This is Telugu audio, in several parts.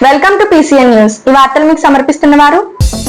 Welcome to PCN news. ఈ వార్తలు మీకు సమర్పిస్తున్నవారు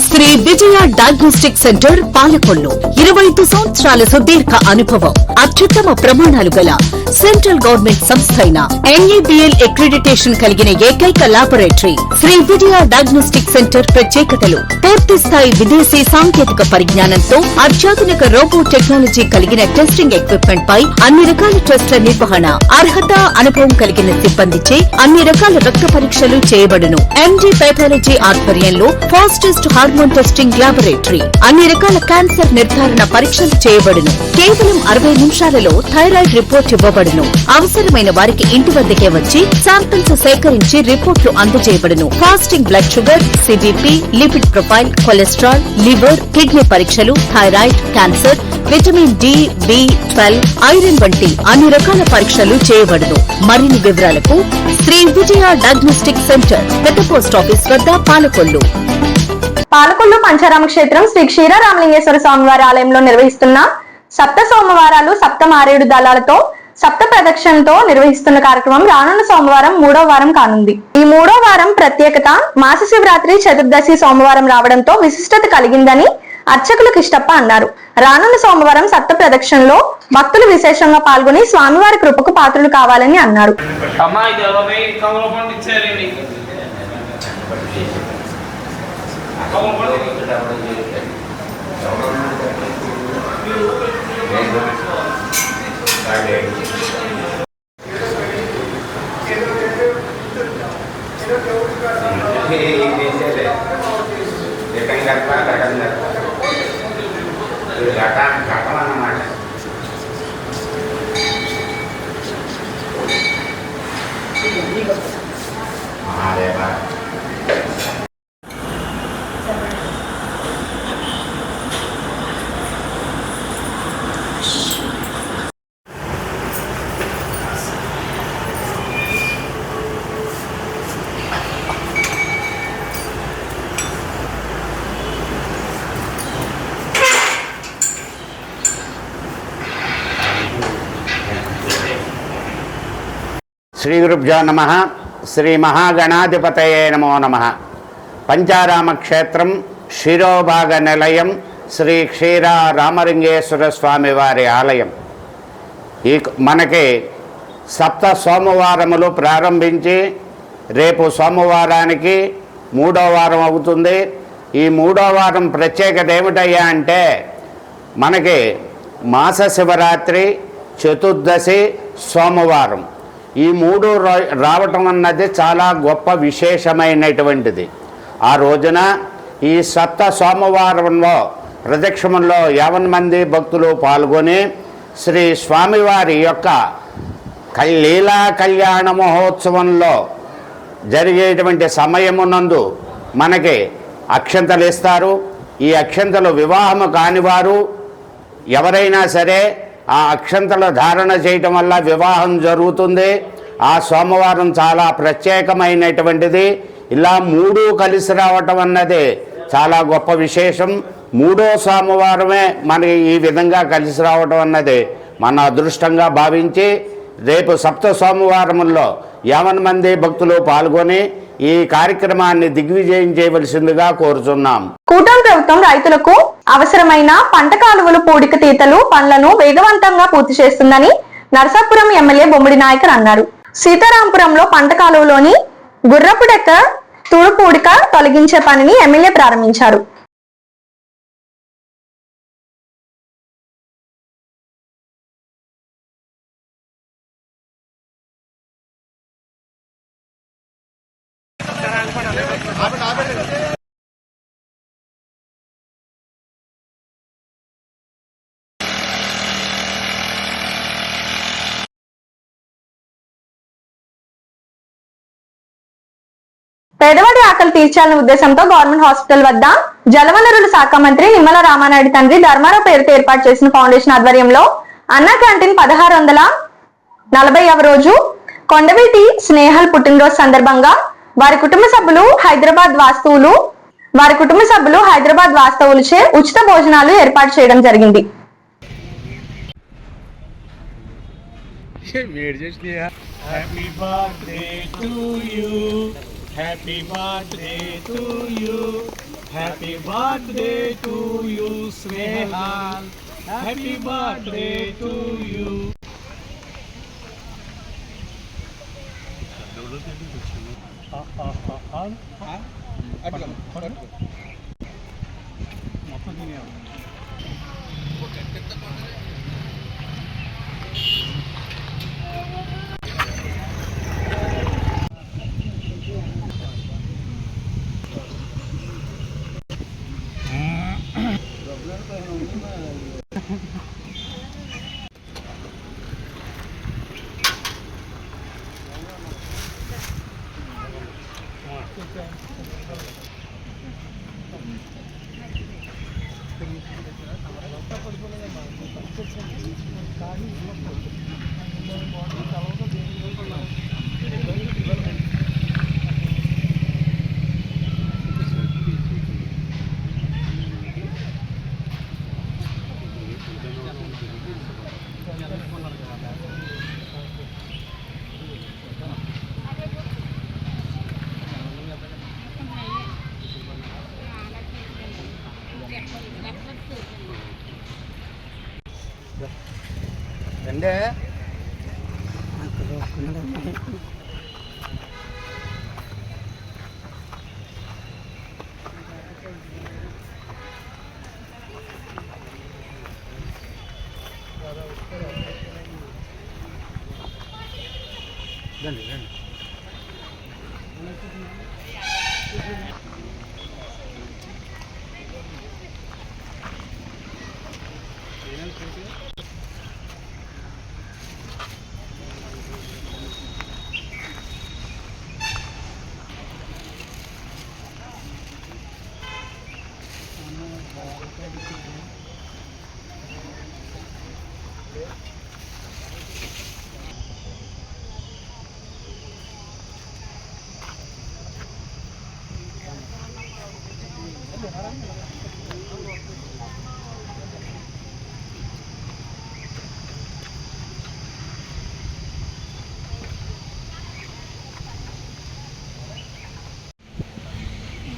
శ్రీ విజయ డయాగ్నోస్టిక్ సెంటర్ పాలకొల్లు. 25 సంవత్సరాల సుదీర్ఘ అనుభవం, అత్యుత్తమ ప్రమాణాలు గల సెంట్రల్ గవర్నమెంట్ సంస్థ అయిన NABL అక్రిడిటేషన్ కలిగిన ఏకైక laboratory Shri Vijaya diagnostic centre. ప్రత్యేకతలు: పూర్తి స్థాయి విదేశీ సాంకేతిక పరిజ్ఞానంతో అత్యాధునిక రోబో టెక్నాలజీ కలిగిన టెస్టింగ్ ఎక్విప్మెంట్ పై అన్ని రకాల టెస్టుల నిర్వహణ, అర్హత, అనుభవం కలిగిన సిబ్బందిచే అన్ని రకాల రక్త పరీక్షలు చేయబడును. MD పైథాలజీ ఆధ్వర్యంలో ఫాస్టెస్ట్ హార్మోన్ టెస్టింగ్ ల్యాబొరేటరీ. అన్ని రకాల క్యాన్సర్ నిర్ధారణ పరీక్షలు చేయబడును. కేవలం 60 నిమిషాలలో థైరాయిడ్ రిపోర్ట్ ఇవ్వబడును. అవసరమైన వారికి ఇంటి వద్దకే వచ్చి శాంపిల్స్ సేకరించి రిపోర్ట్లు అందజేయబడును. Fasting blood sugar, CBP, lipid profile, cholesterol, liver, kidney పరీక్షలు, thyroid, cancer, vitamin D, B12, iron వంటి అన్ని రకాల పరీక్షలు చేయబడును. మరిన్ని వివరాలకు శ్రీ విజయ డయాగ్నోస్టిక్ సెంటర్, పెద్ద పోస్ట్ ఆఫీస్ వద్ద, పాలకొల్లు. పాలకొల్లు పంచారామ క్షేత్రం శ్రీ క్షీరరామలింగేశ్వర స్వామివారి ఆలయంలో నిర్వహిస్తున్న సప్త సోమవారాలు సప్త మారేడు దళాలతో సప్త ప్రదక్షిణతో నిర్వహిస్తున్న కార్యక్రమం రానున్న సోమవారం 3వ వారం కానుంది. ఈ 3వ వారం ప్రత్యేకత మాస శివరాత్రి చతుర్దశి సోమవారం రావడంతో విశిష్టత కలిగిందని అర్చకులు కిష్టప్ప అన్నారు. రానున్న సోమవారం సప్త ప్రదక్షిణలో భక్తులు విశేషంగా పాల్గొని స్వామివారి కృపకు పాత్రులు కావాలని అన్నారు. శ్రీ గురుభ్యో నమః. శ్రీ మహాగణాధిపతయే నమో నమః. పంచారామ క్షేత్రం శిరోభాగ నిలయం శ్రీ క్షీర రామలింగేశ్వర స్వామి వారి ఆలయం. మనకి సప్త సోమవారములు ప్రారంభించి రేపు సోమవారానికి 3వ వారం అవుతుంది. ఈ 3వ వారం ప్రత్యేకత ఏమిటయ్యా అంటే మనకి మాస శివరాత్రి, చతుర్దశి, సోమవారం ఈ 3 రావటం అన్నది చాలా గొప్ప విశేషమైనటువంటిది. ఆ రోజున ఈ సప్త సోమవారంలో ప్రదక్షిణంలో 50 మంది భక్తులు పాల్గొని శ్రీ స్వామివారి యొక్క లీలా కళ్యాణ మహోత్సవంలో జరిగేటువంటి సమయమునందు మనకి అక్షంతలు ఇస్తారు. ఈ అక్షంతలు వివాహము కానివారు ఎవరైనా సరే ఆ అక్షంతల ధారణ చేయటం వల్ల వివాహం జరుగుతుంది. ఆ సోమవారం చాలా ప్రత్యేకమైనటువంటిది. ఇలా 3 కలిసి రావటం అన్నది చాలా గొప్ప విశేషం. 3వ సోమవారమే మనకి ఈ విధంగా కలిసి రావటం అన్నది మన అదృష్టంగా భావించి రేపు సప్త సోమవారముల్లో 50 మంది భక్తులు పాల్గొని ఈ కార్యక్రమాన్ని దిగ్విజయం చేయవలసిందిగా కోరుచున్నాం. కూటమి ప్రభుత్వం రైతులకు అవసరమైన పంట కాలువలు, పూడిక తీతలు పనులను వేగవంతంగా పూర్తి చేస్తుందని నరసాపురం ఎమ్మెల్యే బొమ్మిడి నాయకర్ అన్నారు. సీతారాంపురంలో పంట కాలువలోని గుర్రపు డెక్క తుడు పూడిక తొలగించే పనిని ఎమ్మెల్యే ప్రారంభించారు. పేదవాడి ఆకలి తీర్చాలనే ఉద్దేశంతో గవర్నమెంట్ హాస్పిటల్ వద్ద జలవనరుల శాఖ మంత్రి నిమ్మల రామానాయుడు తండ్రి ధర్మారావు పేరుతో ఏర్పాటు చేసిన ఫౌండేషన్ ఆధ్వర్యంలో అన్నా క్యాంటీన్ 1640వ రోజు కొండవీటి స్నేహల్ పుట్టినరోజు సందర్భంగా వారి కుటుంబ సభ్యులు హైదరాబాద్ వాస్తవులచే ఉచిత భోజనాలు ఏర్పాటు చేయడం జరిగింది. Happy birthday to you. Happy birthday to you, Snehal. Happy birthday to you.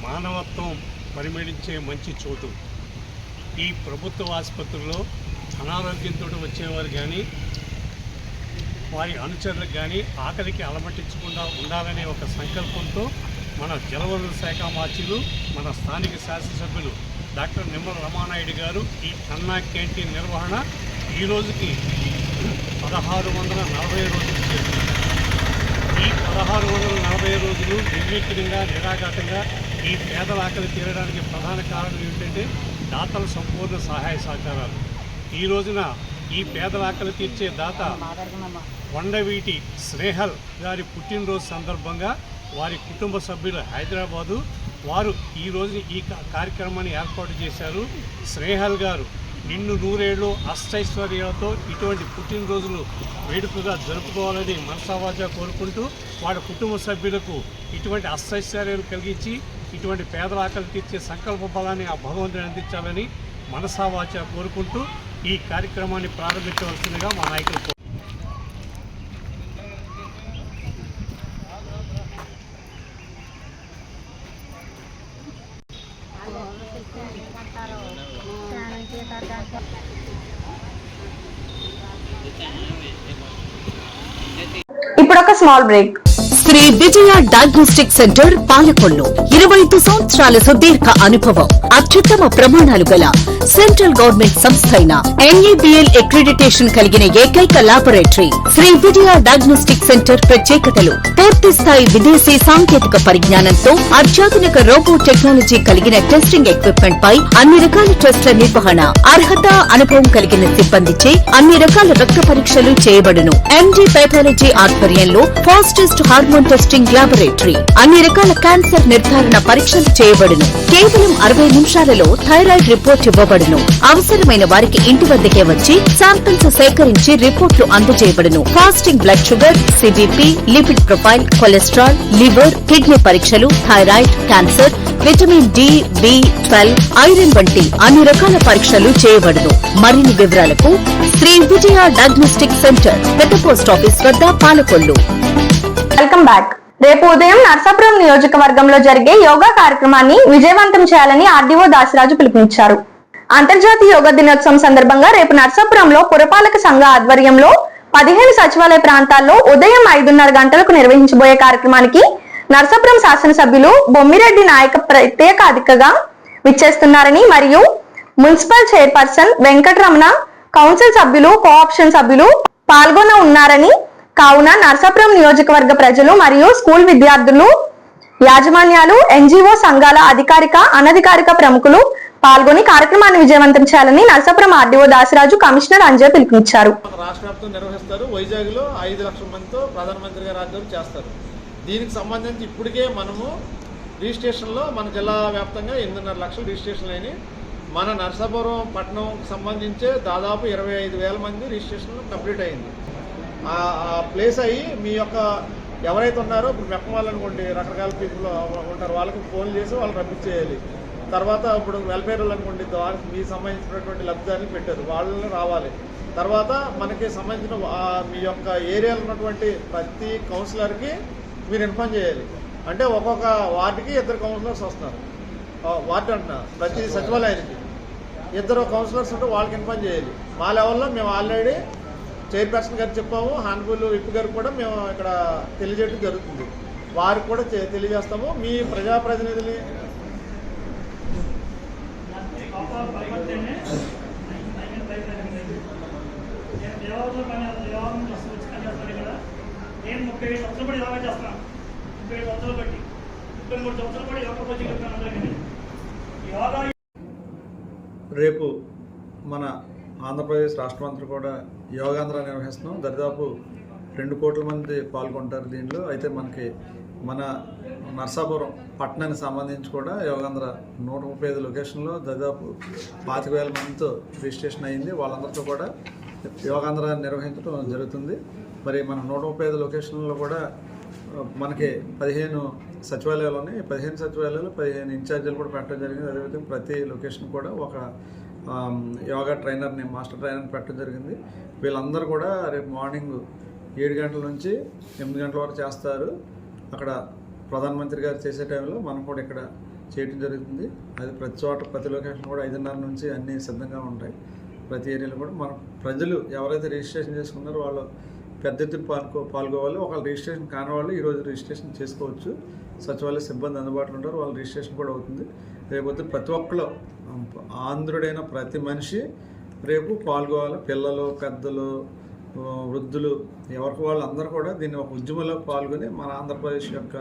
మానవత్వం పరిమళించే మంచి చోటు. ఈ ప్రభుత్వ ఆసుపత్రుల్లో అనారోగ్యంతో వచ్చేవారు కానీ వారి అనుచరులకు కానీ ఆకలికి అలమటించకుండా ఉండాలనే ఒక సంకల్పంతో మన జలవనరుల శాఖ మార్చులు, మన స్థానిక శాసనసభ్యులు డాక్టర్ నిమ్మల రమానాయుడు గారు ఈ అన్నా క్యాంటీన్ నిర్వహణ ఈ రోజుకి 1640 రోజులు చేస్తున్నారు. ఈ 1640 రోజులు నిర్విఘ్నంగా నిరాఘాటంగా ఈ పేదల ఆకలి తీరడానికి ప్రధాన కారణం ఏమిటంటే దాతల సంపూర్ణ సహాయ సహకారాలు. ఈ రోజున ఈ పేదల ఆకలి తీర్చే దాత కొండవీటి స్నేహల్ గారి పుట్టినరోజు సందర్భంగా వారి కుటుంబ సభ్యులు హైదరాబాదు వారు ఈ రోజు ఈ కార్యక్రమాన్ని ఏర్పాటు చేశారు. స్నేహల్ గారు నిన్ను నూరేళ్ళు అష్టైశ్వర్యాలతో ఇటువంటి పుట్టినరోజులు వేడుకగా జరుపుకోవాలని మనసావాచా కోరుకుంటూ వారి కుటుంబ సభ్యులకు ఇటువంటి అష్టైశ్వర్యాలు కలిగించి ఇటువంటి పేదల ఆకలి తీర్చే సంకల్ప బలాన్ని ఆ భగవంతుని అందించాలని మనసావాచా కోరుకుంటూ ఈ కార్యక్రమాన్ని ప్రారంభించవలసిందిగా మా నాయకులు. ఇప్పుడు ఒక small break. Shri Vijaya diagnostic centre Palakollu 25 సంవత్సరాల సుదీర్ఘ అనుభవం, అత్యుత్తమ ప్రమాణాలు గల సెంట్రల్ గవర్నమెంట్ సంస్థ అయిన NABL అక్రిడిటేషన్ కలిగిన ఏకైక laboratory Shri Vijaya diagnostic centre. ప్రత్యేకతలు: పూర్తి స్థాయి విదేశీ సాంకేతిక పరిజ్ఞానంతో అత్యాధునిక రోబో టెక్నాలజీ కలిగిన టెస్టింగ్ ఎక్విప్మెంట్ పై అన్ని రకాల టెస్టుల నిర్వహణ, అర్హత అనుభవం కలిగిన సిబ్బందిచే అన్ని రకాల రక్త పరీక్షలు చేయబడును. MD పైథాలజీ ఆధ్వర్యంలో ఫాస్టెస్ట్ హార్మోన్ టెస్టింగ్ లాబొరేటరీ, అన్ని రకాల క్యాన్సర్ నిర్ధారణ పరీక్షలు చేయబడును. కేవలం 60 నిమిషాలలో థైరాయిడ్ రిపోర్ట్ ఇవ్వబడును. అవసరమైన వారికి ఇంటి వద్దకే వచ్చి శాంపిల్స్ సేకరించి రిపోర్ట్లు అందజేయబడును. Fasting blood sugar, CBP, lipid profile, cholesterol, liver, kidney పరీక్షలు, thyroid, cancer, vitamin D, B12, iron వంటి అన్ని రకాల పరీక్షలు చేయబడును. మరిన్ని వివరాలకు శ్రీ విజయ డయాగ్నోస్టిక్ సెంటర్, పెద్ద పోస్ట్ ఆఫీస్ వద్ద, పాలకొల్లు. Welcome back. రేపు ఉదయం నర్సాపురం నియోజకవర్గంలో జరిగే యోగా కార్యక్రమాన్ని విజయవంతం చేయాలని ఆర్డీఓ దాసిరాజు పిలుపునిచ్చారు. అంతర్జాతీయ యోగా దినోత్సవం సందర్భంగా రేపు నర్సాపురంలో పురపాలక సంఘ ఆధ్వర్యంలో 15 సచివాలయ ప్రాంతాల్లో ఉదయం 5:30 గంటలకు నిర్వహించబోయే కార్యక్రమానికి నర్సాపురం శాసనసభ్యులు బొమ్మిరెడ్డి నాయక ప్రత్యేక అతిథిగా విచ్చేస్తున్నారని మరియు మున్సిపల్ చైర్పర్సన్ వెంకటరమణ, కౌన్సిల్ సభ్యులు, కోఆప్షన్ సభ్యులు పాల్గొన ఉన్నారని, కావున నర్సాపురం నియోజకవర్గ ప్రజలు మరియు స్కూల్ విద్యార్థులు, యాజమాన్యాలు, ఎన్జీఓ సంఘాల అధికారిక, అనధికారిక ప్రముఖులు పాల్గొని కార్యక్రమాన్ని విజయవంతం చేయాలని నర్సాపురం ఆర్డీఓ దాసిరాజు, కమిషనర్ అంజయ్ పిలుపునిచ్చారు. రాష్ట్ర వ్యాప్తంగా నిర్వహిస్తారు. వైజాగ్లో 5 లక్షల మందితో ప్రధానమంత్రి గారి ఆధ్వర్యంలో చేస్తారు. దీనికి సంబంధించి ఇప్పటికే మనము రిజిస్ట్రేషన్లో మన జిల్లా వ్యాప్తంగా 8.5 లక్షల రిజిస్ట్రేషన్లు అయినాయి. మన నర్సాపురం పట్టణంకి సంబంధించే దాదాపు 25,000 మంది రిజిస్ట్రేషన్ కంప్లీట్ అయింది. ఆ ప్లేస్ అయ్యి మీ యొక్క ఎవరైతే ఉన్నారో ఇప్పుడు మెక్కమాలు అనుకోండి, రకరకాల పీపుల్ ఉంటారు, వాళ్ళకి ఫోన్ చేసి వాళ్ళని పంపించేయాలి. తర్వాత ఇప్పుడు వెల్ఫేర్ అనుకోండి, దానికి మీకు సంబంధించినటువంటి లబ్ధిదారులు పెట్టారు, వాళ్ళని రావాలి. తర్వాత మనకి సంబంధించిన మీ యొక్క ఏరియాలో ఉన్నటువంటి ప్రతి కౌన్సిలర్కి మీరు ఇన్ఫార్మ్ చేయాలి. అంటే ఒక్కొక్క వార్డుకి 2 కౌన్సిలర్స్ వస్తున్నారు. వార్డు అంటున్నారు, ప్రతి సచివాలయానికి 2 కౌన్సిలర్స్ ఉంటే వాళ్ళకి ఇన్ఫార్మ్ చేయాలి. మా లెవెల్లో మేము ఆల్రెడీ చైర్పర్సన్ గారు చెప్పాము, హానబుల్ విప్ గారు కూడా మేము ఇక్కడ తెలియజేయడం జరుగుతుంది. వారికి కూడా తెలియజేస్తాము. మీ ప్రజాప్రతినిధులు రేపు మన ఆంధ్రప్రదేశ్ రాష్ట్రమంతా కూడా యోగాంధ్ర నిర్వహిస్తున్నాం. దాదాపు 2 కోట్ల మంది పాల్గొంటారు దీనిలో. అయితే మనకి మన నర్సాపురం పట్టణానికి సంబంధించి కూడా యోగాంధ్ర 135 లొకేషన్లో దాదాపు 25,000 మందితో రిజిస్ట్రేషన్ అయింది. వాళ్ళందరితో కూడా యోగాంధ్ర నిర్వహించడం జరుగుతుంది. మరి మన 135 లొకేషన్లో కూడా మనకి 15 సచివాలయాలు ఉన్నాయి. 15 సచివాలయాలు 15 ఇన్ఛార్జీలు కూడా పెట్టడం జరిగింది. అదేవిధంగా ప్రతి లొకేషన్ కూడా ఒక యోగా ట్రైనర్ని, మాస్టర్ ట్రైనర్ని పెట్టడం జరిగింది. వీళ్ళందరూ కూడా రేపు మార్నింగ్ 7 గంటల నుంచి 8 గంటల వరకు చేస్తారు. అక్కడ ప్రధానమంత్రి గారు చేసే టైంలో మనం కూడా ఇక్కడ చేయడం జరుగుతుంది. అది ప్రతి చోట ప్రతి లొకేషన్ కూడా 5:30 నుంచి అన్నీ సిద్ధంగా ఉంటాయి. ప్రతి ఏరియాలో కూడా మన ప్రజలు ఎవరైతే రిజిస్ట్రేషన్ చేసుకున్నారో వాళ్ళు పెద్ద ఎత్తున పాల్గొవాలి. ఒకవేళ రిజిస్ట్రేషన్ కాని వాళ్ళు ఈరోజు రిజిస్ట్రేషన్ చేసుకోవచ్చు. సచివాలయ సిబ్బంది అందుబాటులో ఉంటారు, వాళ్ళ రిజిస్ట్రేషన్ కూడా అవుతుంది. రేపొద్దు ప్రతి ఒక్కరు ఆంధ్రుడైన ప్రతి మనిషి రేపు పాల్గొవాలి. పిల్లలు, పెద్దలు, వృద్ధులు, ఎవరికి వాళ్ళు అందరూ కూడా దీన్ని ఒక ఉద్యమంలో పాల్గొని మన ఆంధ్రప్రదేశ్ యొక్క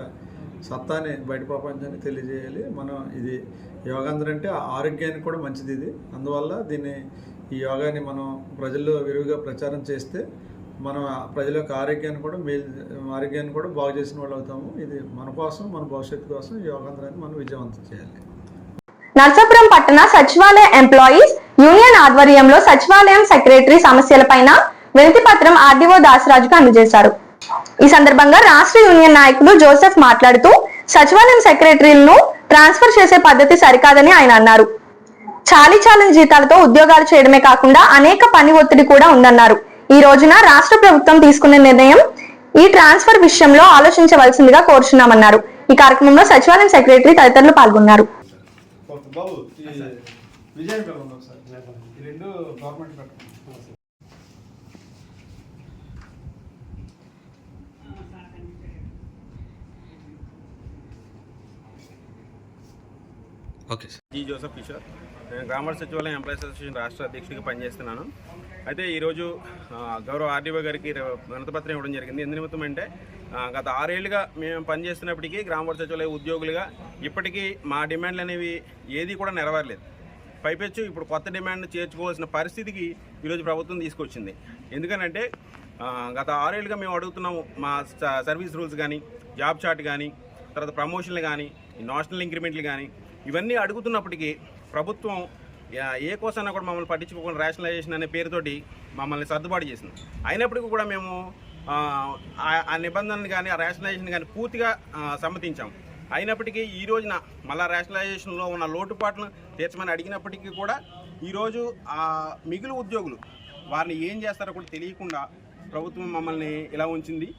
సత్తాని బయట ప్రపంచాన్ని తెలియజేయాలి. మనం ఇది యోగాంధ్ర అంటే ఆరోగ్యానికి కూడా మంచిది ఇది. అందువల్ల ఈ యోగాని మనం ప్రజల్లో విరివిగా ప్రచారం చేస్తే మనం ప్రజల యొక్క ఆరోగ్యాన్ని కూడా బాగు చేసిన వాళ్ళు అవుతాము. ఇది మన కోసం, మన భవిష్యత్తు కోసం ఈ యోగాంధ్రాన్ని మనం విజయవంతం చేయాలి. నర్సాపురం పట్టణ సచివాలయ ఎంప్లాయీస్ యూనియన్ ఆధ్వర్యంలో సచివాలయం సెక్రటరీ సమస్యలపైన వినతి పత్రం ఆర్డీఓ దాసిరాజుకు అందజేశారు. ఈ సందర్భంగా రాష్ట్ర యూనియన్ నాయకులు జోసెఫ్ మాట్లాడుతూ సచివాలయం సెక్రటరీలను ట్రాన్స్ఫర్ చేసే పద్ధతి సరికాదని ఆయన అన్నారు. చాలీచాలని జీతాలతో ఉద్యోగాలు చేయడమే కాకుండా అనేక పని ఒత్తిడి కూడా ఉందన్నారు. ఈ రోజున రాష్ట్ర ప్రభుత్వం తీసుకున్న నిర్ణయం ఈ ట్రాన్స్ఫర్ విషయంలో ఆలోచించవలసిందిగా కోరుచున్నామన్నారు. ఈ కార్యక్రమంలో సచివాలయం సెక్రటరీ తదితరులు పాల్గొన్నారు. Okay sir. G Joseph Kishore, నేను గ్రామ సచివాలయం ఎంప్లాయీస్ అసోసియేషన్ రాష్ట్ర అధ్యక్షుడిగా పనిచేస్తున్నాను. అయితే ఈరోజు గౌరవ ఆర్డీఓ గారికి వినతిపత్రం ఇవ్వడం జరిగింది. ఎందు నిమిత్తం అంటే గత 6 ఏళ్ళుగా మేము పనిచేస్తున్నప్పటికీ గ్రామ సచివాలయ ఉద్యోగులుగా ఇప్పటికీ మా డిమాండ్లు అనేవి ఏది కూడా నెరవేరలేదు. పైపెచ్చు ఇప్పుడు కొత్త డిమాండ్ చేర్చుకోవాల్సిన పరిస్థితికి ఈరోజు ప్రభుత్వం తీసుకొచ్చింది. ఎందుకనంటే గత 6 ఏళ్ళుగా మేము అడుగుతున్నాము, మా సర్వీస్ రూల్స్ కానీ, జాబ్ చార్ట్ కానీ, తర్వాత ప్రమోషన్లు కానీ, నేషనల్ ఇంక్రిమెంట్లు కానీ ఇవన్నీ అడుగుతున్నప్పటికీ ప్రభుత్వం ఏ కోసమైనా కూడా మమ్మల్ని పట్టించుకోకుండా రేషనలైజేషన్ అనే పేరుతోటి మమ్మల్ని సర్దుబాటు చేసింది. అయినప్పటికీ కూడా మేము ఆ నిబంధనలు కానీ, ఆ రేషనలైజేషన్ కానీ పూర్తిగా సమ్మతించాము. అయినప్పటికీ ఈ రోజున మళ్ళా రేషనలైజేషన్లో ఉన్న లోటుపాట్లను తీర్చమని అడిగినప్పటికీ కూడా ఈరోజు మిగులు ఉద్యోగులు వారిని ఏం చేస్తారో కూడా తెలియకుండా ప్రభుత్వం మమ్మల్ని ఇలా ఉంచింది.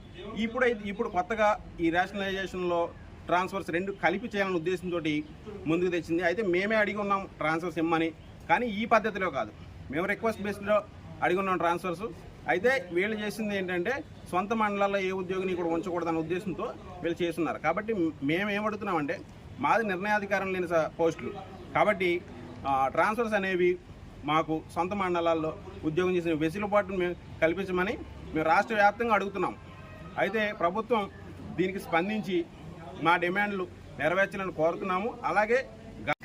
ఇప్పుడు కొత్తగా ఈ రేషనలైజేషన్లో ట్రాన్స్ఫర్స్ 2 కలిపి చేయాలనే ఉద్దేశంతో ముందుకు తెచ్చింది. అయితే మేమే అడిగి ఉన్నాం ట్రాన్స్ఫర్స్ ఇమ్మని, కానీ ఈ పద్ధతిలో కాదు, మేము రిక్వెస్ట్ బేస్డ్లో అడిగి ఉన్నాం ట్రాన్స్ఫర్స్. అయితే వీళ్ళు చేసింది ఏంటంటే సొంత మండలాల్లో ఏ ఉద్యోగిని కూడా ఉంచకూడదన్న ఉద్దేశంతో వీళ్ళు చేస్తున్నారు. కాబట్టి మేము ఏమడుగుతున్నామంటే మాది నిర్ణయాధికారం లేని పోస్టులు కాబట్టి ట్రాన్స్ఫర్స్ అనేవి మాకు సొంత మండలాల్లో ఉద్యోగం చేసిన వెసులుబాటును మేము కల్పించమని మేము రాష్ట్ర వ్యాప్తంగా అడుగుతున్నాం. అయితే ప్రభుత్వం దీనికి స్పందించి మా డిమాండ్లు నెరవేర్చాలని కోరుతున్నాము. అలాగే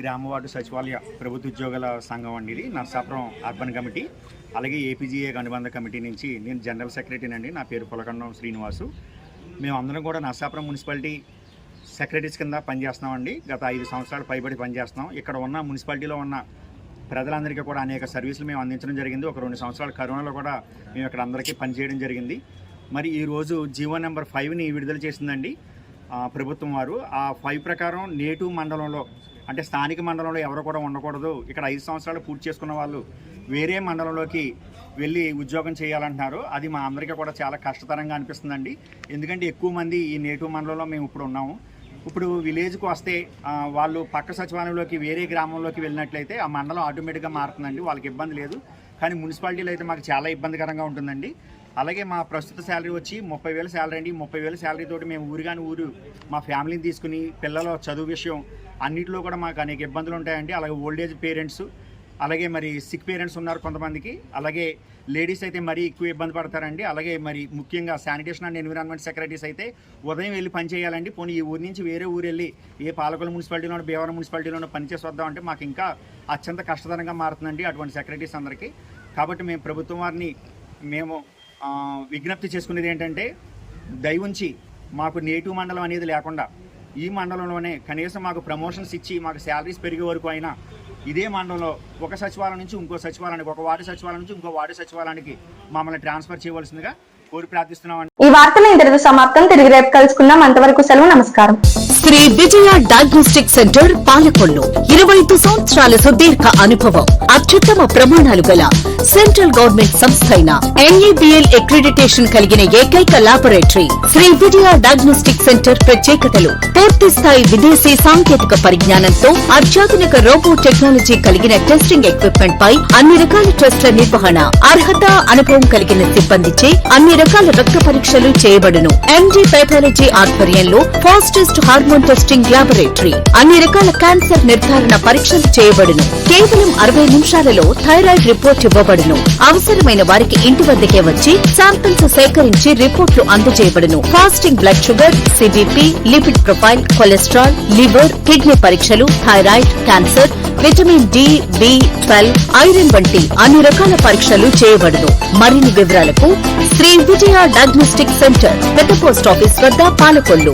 గ్రామ వార్డు సచివాలయ ప్రభుత్వ ఉద్యోగుల సంఘం అండి ఇది, నర్సాపురం అర్బన్ కమిటీ, అలాగే ఏపీజీఏ అనుబంధ కమిటీ నుంచి నేను జనరల్ సెక్రటరీ అండి. నా పేరు పొలకండం శ్రీనివాసు. మేమందరం కూడా నర్సాపురం మున్సిపాలిటీ సెక్రటరీస్ కింద పనిచేస్తున్నామండి. గత 5 సంవత్సరాలు పైబడి పనిచేస్తున్నాం. ఇక్కడ ఉన్న మున్సిపాలిటీలో ఉన్న ప్రజలందరికీ కూడా అనేక సర్వీసులు మేము అందించడం జరిగింది. ఒక 2 సంవత్సరాలు కరోనాలో కూడా మేము ఇక్కడ అందరికీ పనిచేయడం జరిగింది. మరి ఈరోజు జీవో నెంబర్ 5ని విడుదల చేసిందండి ప్రభుత్వం వారు. ఆ 5 ప్రకారం నేటివ్ మండలంలో అంటే స్థానిక మండలంలో ఎవరు కూడా ఉండకూడదు. ఇక్కడ 5 సంవత్సరాలు పూర్తి చేసుకున్న వాళ్ళు వేరే మండలంలోకి వెళ్ళి ఉద్యోగం చేయాలంటున్నారు. అది మా అందరికీ కూడా చాలా కష్టతరంగా అనిపిస్తుందండి. ఎందుకంటే ఎక్కువ మంది ఈ నేటివ్ మండలంలో మేము ఇప్పుడు ఉన్నాము. ఇప్పుడు విలేజ్కి వస్తే వాళ్ళు పక్క సచివాలయంలోకి వేరే గ్రామంలోకి వెళ్ళినట్లయితే ఆ మండలం ఆటోమేటిక్గా మారుతుందండి, వాళ్ళకి ఇబ్బంది లేదు. కానీ మున్సిపాలిటీలో అయితే మాకు చాలా ఇబ్బందికరంగా ఉంటుందండి. అలాగే మా ప్రస్తుత శాలరీ వచ్చి 30,000 శాలరీ అండి. 30,000 శాలరీ తోటి మేము ఊరు మా ఫ్యామిలీని తీసుకుని పిల్లల చదువు విషయం అన్నింటిలో కూడా మాకు అనేక ఇబ్బందులు ఉంటాయండి. అలాగే ఓల్డేజ్ పేరెంట్స్, అలాగే మరి సిక్ పేరెంట్స్ ఉన్నారు కొంతమందికి, అలాగే లేడీస్ అయితే మరీ ఎక్కువ ఇబ్బంది పడతారండి. అలాగే మరి ముఖ్యంగా శానిటేషన్ అండ్ ఎన్విరాన్మెంట్ సెక్రటరీస్ అయితే ఉదయం వెళ్ళి పని చేయాలండి. పోనీ ఈ ఊరి నుంచి వేరే ఊరు వెళ్ళి ఏ పాలకొల్లు మున్సిపాలిటీలోనో భీమవరం మున్సిపాలిటీలోనో పనిచేసి వద్దామంటే మాకు ఇంకా అత్యంత కష్టతరంగా మారుతుందండి అటువంటి సెక్రటరీస్ అందరికీ. కాబట్టి మేము ప్రభుత్వం వారిని విజ్ఞప్తి చేసుకునేది ఏంటంటే దయవుంచి మాకు నేటివ్ మండలం అనేది లేకుండా ఈ మండలంలోనే కనీసం మాకు ప్రమోషన్స్ ఇచ్చి మాకు శాలరీస్ పెరిగే వరకు అయినా ఇదే మండలంలో ఒక సచివాలయం నుంచి ఇంకో సచివాలయానికి, ఒక వార్డు సచివాలయం నుంచి ఇంకో వార్డు సచివాలయానికి మమ్మల్ని ట్రాన్స్ఫర్ చేయవలసిందిగా కోరి ప్రార్థిస్తున్నామండి. ఈ వార్తలు ఇంతటితో సమాప్తం. తిరిగి రేపు కలుసుకుందాం. అంతవరకు సెలవు. నమస్కారం. శ్రీ విజయ డయాగ్నోస్టిక్ సెంటర్ పాలకొల్లు 25 సంవత్సరాల సుదీర్ఘ అనుభవం, అత్యుత్తమ ప్రమాణాలు గల సెంట్రల్ గవర్నమెంట్ సంస్థ అయిన NABL అక్రిడిటేషన్ కలిగిన ఏకైక laboratory Shri Vijaya diagnostic centre. ప్రత్యేకతలు: పూర్తి స్థాయి విదేశీ సాంకేతిక పరిజ్ఞానంతో అత్యాధునిక రోబో టెక్నాలజీ కలిగిన టెస్టింగ్ ఎక్విప్మెంట్ పై అన్ని రకాల టెస్టుల నిర్వహణ, అర్హత, అనుభవం కలిగిన సిబ్బందిచే అన్ని రకాల రక్త పరీక్షలు చేయబడును. MD పైథాలజీ ఆధ్వర్యంలో ఫాస్టెస్ట్ హార్మోన్ టెస్టింగ్ ల్యాబొరేటరీ, అన్ని రకాల క్యాన్సర్ నిర్ధారణ పరీక్షలు చేయబడును. కేవలం 60 నిమిషాలలో థైరాయిడ్ రిపోర్ట్ ఇవ్వబడును. అవసరమైన వారికి ఇంటి వద్దకే వచ్చి శాంపిల్స్ సేకరించి రిపోర్ట్లు అందజేయబడును. Fasting blood sugar, CBP, lipid profile, cholesterol, liver, kidney పరీక్షలు, thyroid, cancer, vitamin D, B12, iron వంటి అన్ని రకాల పరీక్షలు చేయబడును. మరిన్ని వివరాలకు శ్రీ విజయ డయాగ్నోస్టిక్ సెంటర్, పెద్ద పోస్ట్ ఆఫీస్ వద్ద, పాలకొల్లు.